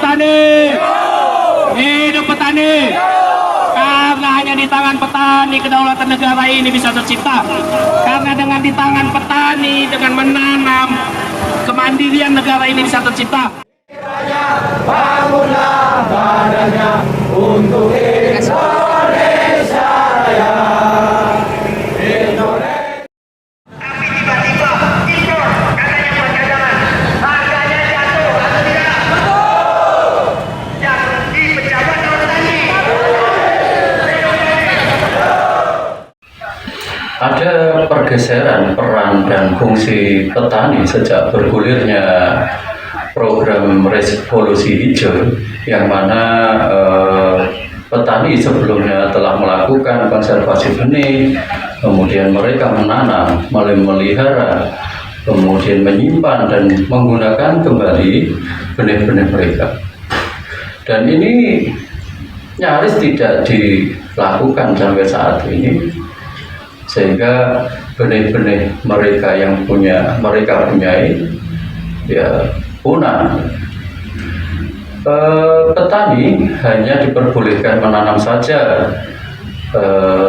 petani! Hidup petani! Karena hanya di tangan petani kedaulatan negara ini bisa tercipta. Karena dengan di tangan petani, dengan menanam, kemandirian negara ini bisa tercipta. Bangunlah badannya untuk Indonesia Raya. Tapi tiba-tiba impor katanya buat cadangan, harganya jatuh atau tidak? Betul. Yang rugi pejabat dan petani. Ada pergeseran peran dan fungsi petani sejak bergulirnya program revolusi hijau, yang mana petani sebelumnya telah melakukan konservasi benih, kemudian mereka menanam, memelihara, kemudian menyimpan dan menggunakan kembali benih-benih mereka. Dan ini nyaris tidak dilakukan sampai saat ini, sehingga benih-benih mereka yang mereka punyai ya punah. Petani hanya diperbolehkan menanam saja.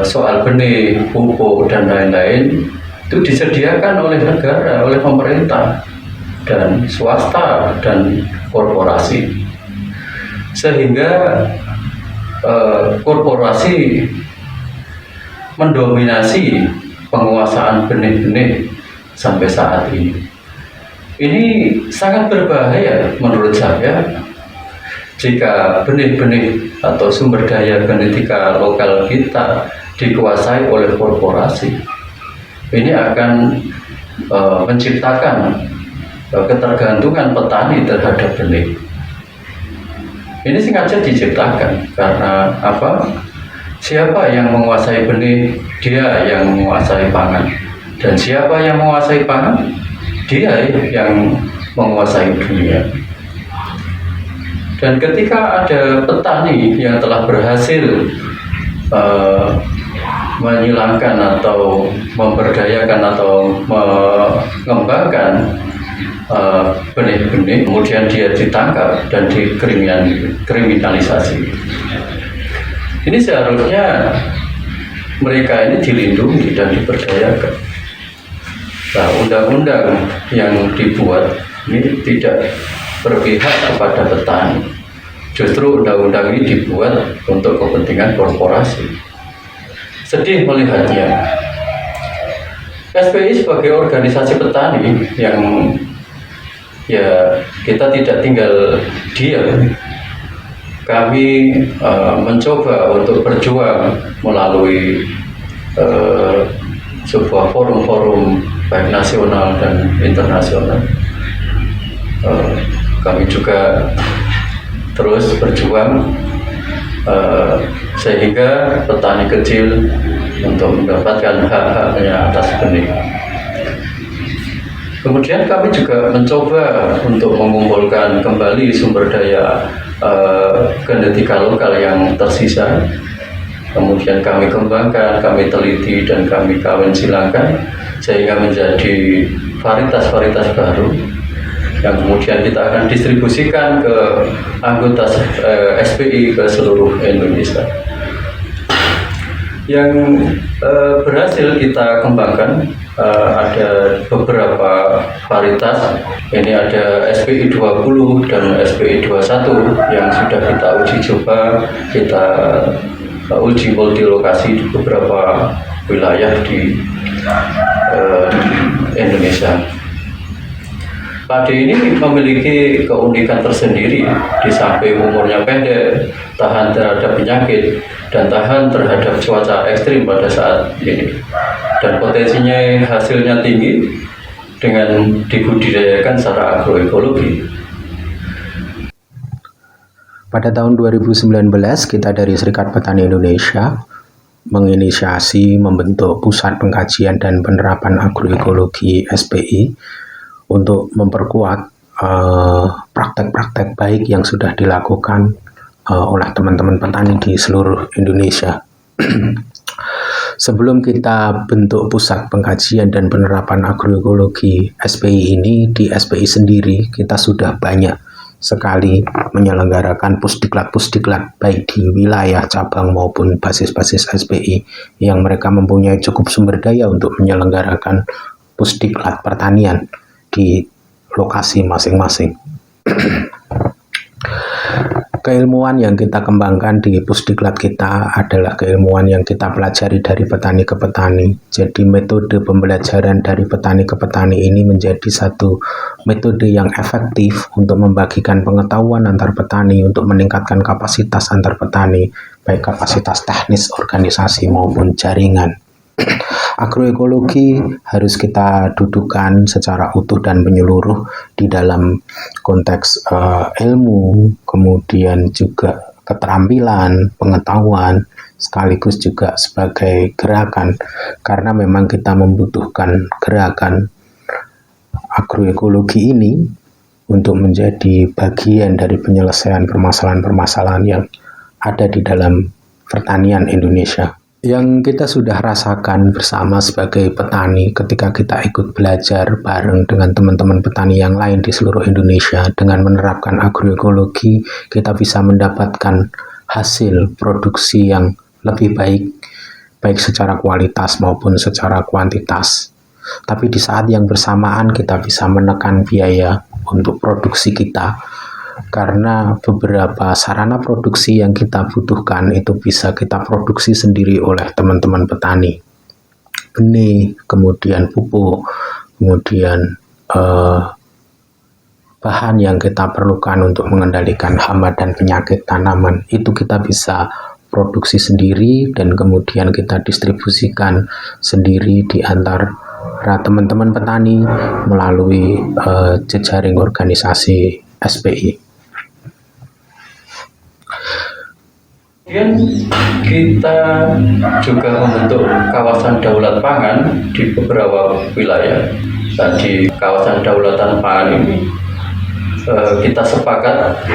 Soal benih, pupuk dan lain-lain itu disediakan oleh negara, oleh pemerintah dan swasta dan korporasi, sehingga korporasi mendominasi penguasaan benih-benih sampai saat ini. Ini sangat berbahaya menurut saya jika benih-benih atau sumber daya genetika lokal kita dikuasai oleh korporasi. Ini akan menciptakan ketergantungan petani terhadap benih. Ini sengaja diciptakan karena apa? Siapa yang menguasai benih, dia yang menguasai pangan. Dan siapa yang menguasai pangan, dia yang menguasai dunia. Dan ketika ada petani yang telah berhasil menyilangkan atau memberdayakan atau mengembangkan benih-benih, kemudian dia ditangkap dan dikriminalisasi. Ini seharusnya mereka ini dilindungi dan diberdayakan. Nah, undang-undang yang dibuat ini tidak berpihak kepada petani. Justru undang-undang ini dibuat untuk kepentingan korporasi. Sedih melihatnya. SPI sebagai organisasi petani yang ya kita tidak tinggal diam. Kami mencoba untuk berjuang melalui sebuah forum-forum baik nasional dan internasional. Kami juga terus berjuang sehingga petani kecil untuk mendapatkan hak-haknya atas benih. Kemudian kami juga mencoba untuk mengumpulkan kembali sumber daya genetika lokal yang tersisa. Kemudian kami kembangkan, kami teliti dan kami kawin silangkan sehingga menjadi varietas-varietas baru yang kemudian kita akan distribusikan ke anggota SPI ke seluruh Indonesia. Yang berhasil kita kembangkan ada beberapa varietas. Ini ada SPI 20 dan SPI 21 yang sudah kita uji coba, kita uji multi lokasi di beberapa wilayah di Indonesia. Padi ini memiliki keunikan tersendiri, di samping umurnya pendek, tahan terhadap penyakit, dan tahan terhadap cuaca ekstrim pada saat ini. Dan potensinya hasilnya tinggi dengan dibudidayakan secara agroekologi. Pada tahun 2019, kita dari Serikat Petani Indonesia menginisiasi membentuk Pusat Pengkajian dan Penerapan Agroekologi SPI untuk memperkuat praktek-praktek baik yang sudah dilakukan oleh teman-teman petani di seluruh Indonesia. Sebelum kita bentuk Pusat Pengkajian dan Penerapan Agroekologi SPI ini, di SPI sendiri kita sudah banyak sekali menyelenggarakan pusdiklat-pusdiklat baik di wilayah cabang maupun basis-basis SPI yang mereka mempunyai cukup sumber daya untuk menyelenggarakan pusdiklat pertanian di lokasi masing-masing. Keilmuan yang kita kembangkan di pusdiklat kita adalah keilmuan yang kita pelajari dari petani ke petani. Jadi metode pembelajaran dari petani ke petani ini menjadi satu metode yang efektif untuk membagikan pengetahuan antar petani, untuk meningkatkan kapasitas antar petani, baik kapasitas teknis, organisasi maupun jaringan. Agroekologi harus kita dudukkan secara utuh dan menyeluruh di dalam konteks ilmu, kemudian juga keterampilan, pengetahuan, sekaligus juga sebagai gerakan, karena memang kita membutuhkan gerakan agroekologi ini untuk menjadi bagian dari penyelesaian permasalahan-permasalahan yang ada di dalam pertanian Indonesia. Yang kita sudah rasakan bersama sebagai petani ketika kita ikut belajar bareng dengan teman-teman petani yang lain di seluruh Indonesia. Dengan menerapkan agroekologi, kita bisa mendapatkan hasil produksi yang lebih baik secara kualitas maupun secara kuantitas. Tapi di saat yang bersamaan kita bisa menekan biaya untuk produksi kita, karena beberapa sarana produksi yang kita butuhkan itu bisa kita produksi sendiri oleh teman-teman petani. Benih, kemudian pupuk, kemudian bahan yang kita perlukan untuk mengendalikan hama dan penyakit tanaman, itu kita bisa produksi sendiri dan kemudian kita distribusikan sendiri di antara teman-teman petani melalui jejaring organisasi SPI. Kemudian kita juga membentuk kawasan daulat pangan di beberapa wilayah. Dan di kawasan daulatan pangan ini kita sepakat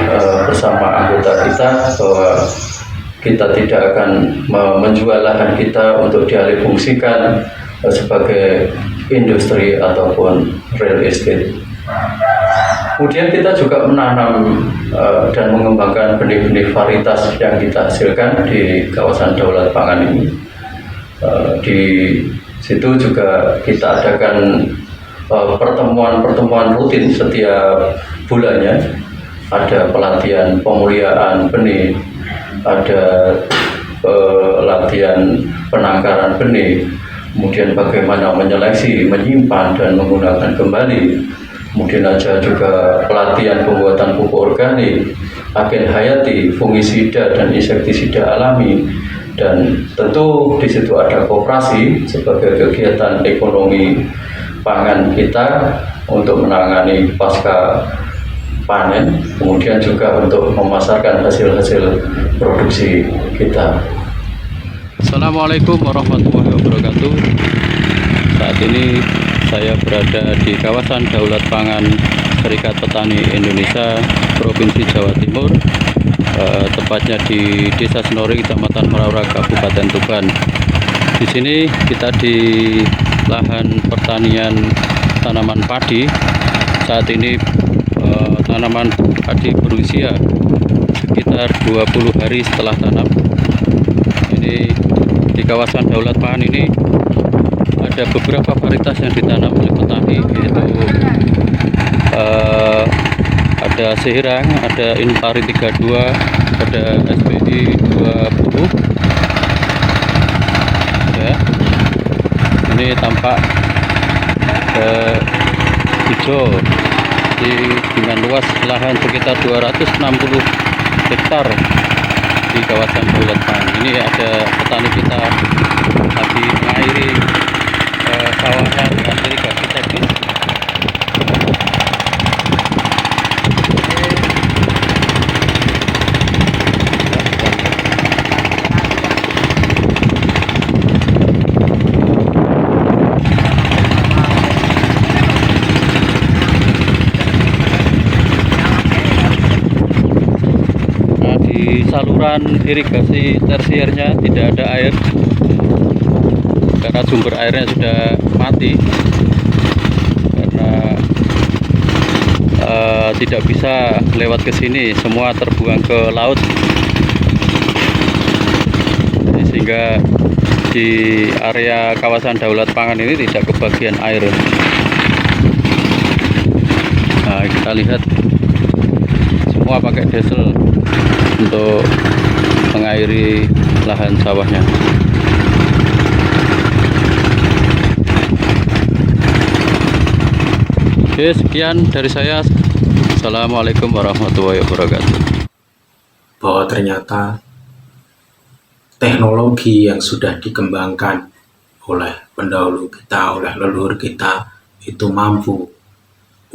bersama anggota kita bahwa kita tidak akan menjual lahan kita untuk dialihfungsikan sebagai industri ataupun real estate. Kemudian kita juga menanam dan mengembangkan benih-benih varietas yang kita hasilkan di kawasan daulat pangan ini. Di situ juga kita adakan pertemuan-pertemuan rutin setiap bulannya. Ada pelatihan pemuliaan benih, ada pelatihan penangkaran benih, kemudian bagaimana menyeleksi, menyimpan, dan menggunakan kembali. Kemudian ada juga pelatihan pembuatan pupuk organik, agen hayati, fungisida dan insektisida alami, dan tentu di situ ada koperasi sebagai kegiatan ekonomi pangan kita untuk menangani pasca panen, kemudian juga untuk memasarkan hasil-hasil produksi kita. Assalamualaikum warahmatullahi wabarakatuh. Saat ini saya berada di kawasan Daulat Pangan Serikat Petani Indonesia Provinsi Jawa Timur, tepatnya di Desa Senori, Kecamatan Meraura, Kabupaten Tuban. Di sini kita di lahan pertanian tanaman padi. Saat ini tanaman padi berusia sekitar 20 hari setelah tanam. Ini di kawasan Daulat Pangan ini ada beberapa varietas yang ditanam oleh petani, yaitu ada Sehirang, ada Impari 32, ada SPI 20. Ya. Ini tampak hijau dengan luas lahan sekitar 260 hektar di kawasan Daulat Pangan. Ini ada petani kita lagi mengairi sawahnya dengan irigasi teknis. Nah, di saluran irigasi tersiernya tidak ada air karena sumber airnya sudah mati, karena tidak bisa lewat ke sini, semua terbuang ke laut. Jadi, sehingga di area kawasan Daulat Pangan ini tidak kebagian air. Nah, kita lihat semua pakai diesel untuk mengairi lahan sawahnya. Oke, sekian dari saya. Assalamualaikum warahmatullahi wabarakatuh. Bahwa ternyata teknologi yang sudah dikembangkan oleh pendahulu kita, oleh leluhur kita, itu mampu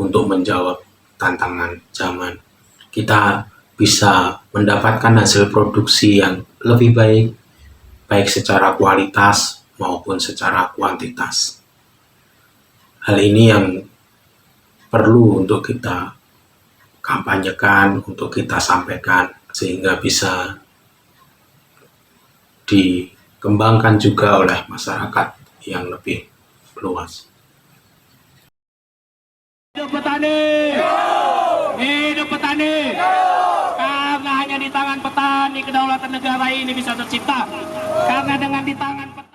untuk menjawab tantangan zaman. Kita bisa mendapatkan hasil produksi yang lebih baik, baik secara kualitas maupun secara kuantitas. Hal ini yang perlu untuk kita kampanyekan, untuk kita sampaikan, sehingga bisa dikembangkan juga oleh masyarakat yang lebih luas. Hidup petani! Hidup petani! Karena hanya di tangan petani kedaulatan negara ini bisa tercipta. Karena dengan di tangan petani